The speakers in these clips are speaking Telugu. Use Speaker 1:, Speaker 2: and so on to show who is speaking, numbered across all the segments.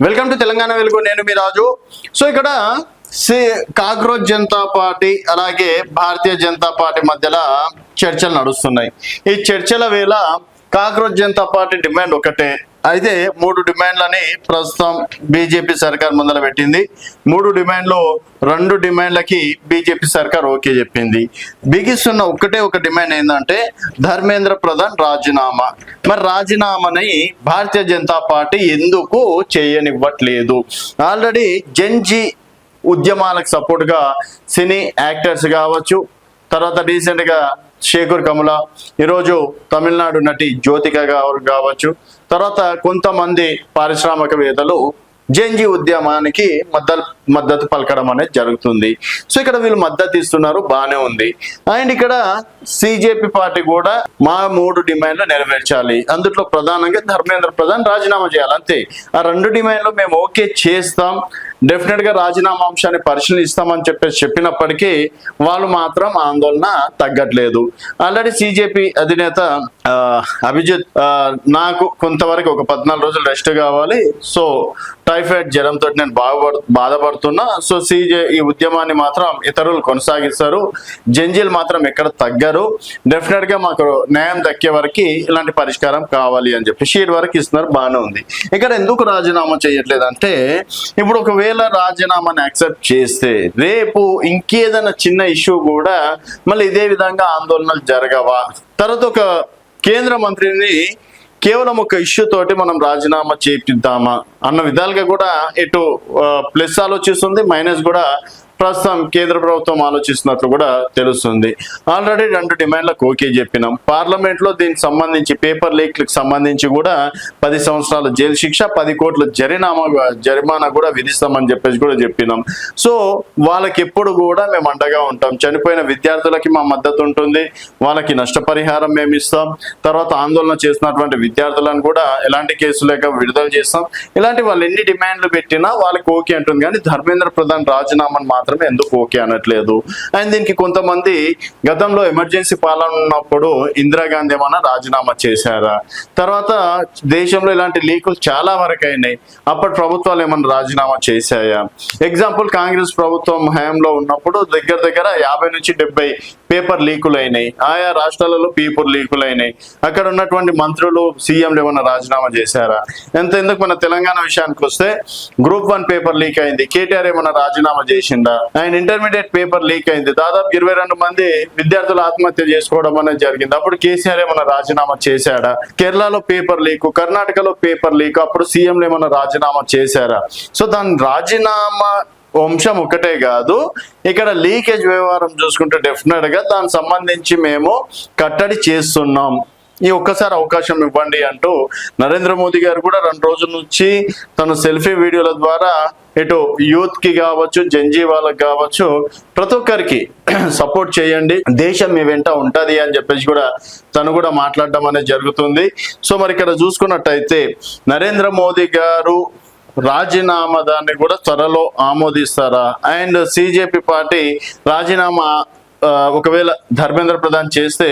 Speaker 1: వెల్కమ్ టు తెలంగాణ వెలుగు. నేను మీ రాజు. సో ఇక్కడ కాక్రోచ్ జనతా పార్టీ అలాగే భారతీయ జనతా పార్టీ మధ్యలో చర్చలు నడుస్తున్నాయి. ఈ చర్చల వేళ కాక్రోచ్ జనతా పార్టీ డిమాండ్ ఒకటే, అయితే 3 డిమాండ్లని ప్రస్తుతం బీజేపీ సర్కార్ ముందర పెట్టింది. 3 డిమాండ్లు 2 డిమాండ్లకి బీజేపీ సర్కార్ ఓకే చెప్పింది. బిగిస్తున్న ఒక డిమాండ్ ఏంటంటే ధర్మేంద్ర ప్రధాన్ రాజీనామా. మరి రాజీనామాని భారతీయ జనతా పార్టీ ఎందుకు చేయనివ్వట్లేదు? ఆల్రెడీ జెన్జీ ఉద్యమాలకు సపోర్ట్గా సినీ యాక్టర్స్ కావచ్చు, తర్వాత రీసెంట్గా శేఖర్ కమల, ఈరోజు తమిళనాడు నటి జ్యోతిక కావచ్చు, తర్వాత కొంతమంది పారిశ్రామికవేత్తలు జెన్జీ ఉద్యమానికి మద్దతు పలకడం అనేది జరుగుతుంది. సో ఇక్కడ వీళ్ళు మద్దతు ఇస్తున్నారు, బాగానే ఉంది. అండ్ ఇక్కడ సిజేపీ పార్టీ కూడా మా 3 డిమాండ్లు నెరవేర్చాలి, అందులో ప్రధానంగా ధర్మేంద్ర ప్రధాన్ రాజీనామా చేయాలి, అంతే. ఆ 2 డిమాండ్లు మేము ఓకే చేస్తాం, డెఫినెట్ గా రాజీనామా అంశాన్ని పరిశీలిస్తామని చెప్పినప్పటికీ వాళ్ళు మాత్రం ఆందోళన తగ్గట్లేదు. ఆల్రెడీ సిజేపీ అధినేత అభిజిత్ నాకు కొంతవరకు ఒక 14 రోజులు రెస్ట్ కావాలి, సో టైఫాయిడ్ జ్వరంతో నేను బాధపడుతున్నా, సో ఈ ఉద్యమాన్ని మాత్రం ఇతరులు కొనసాగిస్తారు, జంజీలు మాత్రం ఎక్కడ తగ్గరు, డెఫినెట్ గా మాకు న్యాయం దక్కే వరకు ఇలాంటి పరిష్కారం కావాలి అని చెప్పి షీట్ వరకు ఇస్తున్నారు, బాగానే ఉంది. ఇక్కడ ఎందుకు రాజీనామా చేయట్లేదు అంటే, ఇప్పుడు ఒకవేళ రాజీనామాని యాక్సెప్ట్ చేస్తే రేపు ఇంకేదైనా చిన్న ఇష్యూ కూడా మళ్ళీ ఇదే విధంగా ఆందోళనలు జరగవా? తర్వాత ఒక కేంద్ర మంత్రిని కేవలం ఒక ఇష్యూ తోటి మనం రాజీనామా చేపిద్దామా అన్న విధాలుగా కూడా ఇటు ప్లస్ ఆలోచిస్తుంది, మైనస్ కూడా ప్రస్తుతం కేంద్ర ప్రభుత్వం ఆలోచిస్తున్నట్లు కూడా తెలుస్తుంది. ఆల్రెడీ 2 డిమాండ్లకు ఓకే చెప్పినాం. పార్లమెంట్ లో దీనికి సంబంధించి పేపర్ లీక్లకు సంబంధించి కూడా 10 సంవత్సరాల జైలు శిక్ష, 10 కోట్ల జరిమానా కూడా విధిస్తామని చెప్పేసి కూడా చెప్పినాం. సో వాళ్ళకి ఎప్పుడు కూడా మేము అండగా ఉంటాం, చనిపోయిన విద్యార్థులకి మా మద్దతు ఉంటుంది, వాళ్ళకి నష్టపరిహారం మేము ఇస్తాం, తర్వాత ఆందోళన చేసినటువంటి విద్యార్థులను కూడా ఎలాంటి కేసు లేక విడుదల చేస్తాం. ఇలాంటి వాళ్ళు ఎన్ని డిమాండ్లు పెట్టినా వాళ్ళకి ఓకే అంటుంది, కానీ ధర్మేంద్ర ప్రధాన్ రాజీనామాను మాత్రమే ఎందుకు ఓకే అనట్లేదు. అండ్ దీనికి కొంతమంది గతంలో ఎమర్జెన్సీ పాలన ఉన్నప్పుడు ఇందిరాగాంధీ ఏమన్నా రాజీనామా చేశారా, తర్వాత దేశంలో ఇలాంటి లీకులు చాలా వరకు అయినాయి, అప్పటి ప్రభుత్వాలు ఏమన్నా రాజీనామా చేశాయా? ఎగ్జాంపుల్ కాంగ్రెస్ ప్రభుత్వం హయాంలో ఉన్నప్పుడు దగ్గర 50 నుంచి 70 పేపర్ లీకులు అయినాయి, ఆయా రాష్ట్రాలలో పేపర్ లీకులు అయినాయి, అక్కడ ఉన్నటువంటి మంత్రులు సీఎంలు ఏమన్నా రాజీనామా చేశారా? ఎందుకు మన తెలంగాణ విషయానికి వస్తే గ్రూప్ 1 పేపర్ లీక్ అయింది, కేటీఆర్ ఏమన్నా రాజీనామా చేసిందా? అండ్ ఇంటర్మీడియట్ పేపర్ లీక్ అయింది, దాదాపు 22 మంది విద్యార్థులు ఆత్మహత్య చేసుకోవడం అనేది జరిగింది, అప్పుడు కేసీఆర్ ఏమన్నా రాజీనామా చేశాడా? కేరళలో పేపర్ లీక్, కర్ణాటకలో పేపర్ లీక్, అప్పుడు సీఎంలు ఏమన్నా రాజీనామా చేశారా? సో దాని రాజీనామా వంశం ఒకటే కాదు, ఇక్కడ లీకేజ్ వ్యవహారం చూసుకుంటే డెఫినెట్ గా దానికి సంబంధించి మేము కట్టడి చేస్తున్నాం, ఈ ఒక్కసారి అవకాశం ఇవ్వండి అంటూ నరేంద్ర మోదీ గారు కూడా 2 రోజుల నుంచి తన సెల్ఫీ వీడియోల ద్వారా ఇటు యూత్ కి కావచ్చు, జంజీ వాళ్ళకి కావచ్చు, ప్రతి ఒక్కరికి సపోర్ట్ చేయండి, దేశం మీ వెంట ఉంటది అని చెప్పేసి కూడా తను కూడా మాట్లాడడం అనేది జరుగుతుంది. సో మరి ఇక్కడ చూసుకున్నట్టయితే నరేంద్ర మోదీ గారు రాజీనామా దాన్ని కూడా త్వరలో ఆమోదిస్తారా? అండ్ సిజేపీ పార్టీ రాజీనామా ఒకవేళ ధర్మేంద్ర ప్రధాన్ చేస్తే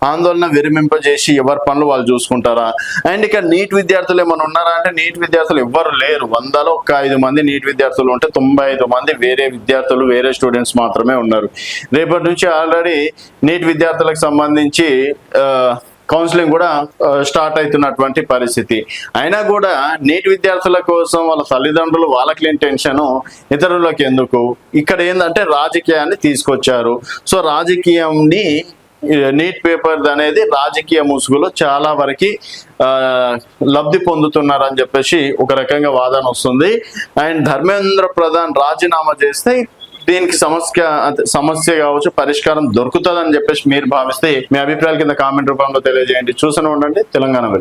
Speaker 1: ఆందోళన విరమింపజేసి ఎవరి పనులు వాళ్ళు చూసుకుంటారా? అండ్ ఇక్కడ నీట్ విద్యార్థులు ఏమైనా ఉన్నారా అంటే నీట్ విద్యార్థులు ఎవ్వరు లేరు, 100లో ఒక 5 మంది నీట్ విద్యార్థులు ఉంటే 95 మంది వేరే విద్యార్థులు, వేరే స్టూడెంట్స్ మాత్రమే ఉన్నారు. రేపటి నుంచి ఆల్రెడీ నీట్ విద్యార్థులకు సంబంధించి కౌన్సిలింగ్ కూడా స్టార్ట్ అవుతున్నటువంటి పరిస్థితి. అయినా కూడా నీట్ విద్యార్థుల కోసం వాళ్ళ తల్లిదండ్రులు వాళ్ళకి లేని టెన్షన్ ఇతరులకు ఎందుకు? ఇక్కడ ఏంటంటే రాజకీయాన్ని తీసుకొచ్చారు. సో రాజకీయంని నీట్ పేపర్ అనేది రాజకీయ ముసుగులో చాలా వరకు లబ్ధి పొందుతున్నారు అని చెప్పేసి ఒక రకంగా వాదన వస్తుంది. అండ్ ధర్మేంద్ర ప్రధాన్ రాజీనామా చేస్తే దీనికి సమస్య కావచ్చు పరిష్కారం దొరుకుతుందని చెప్పేసి మీరు భావిస్తే మీ అభిప్రాయాల కింద కామెంట్ రూపంలో తెలియజేయండి. చూస్తూనే ఉండండి తెలంగాణ వెలుగు.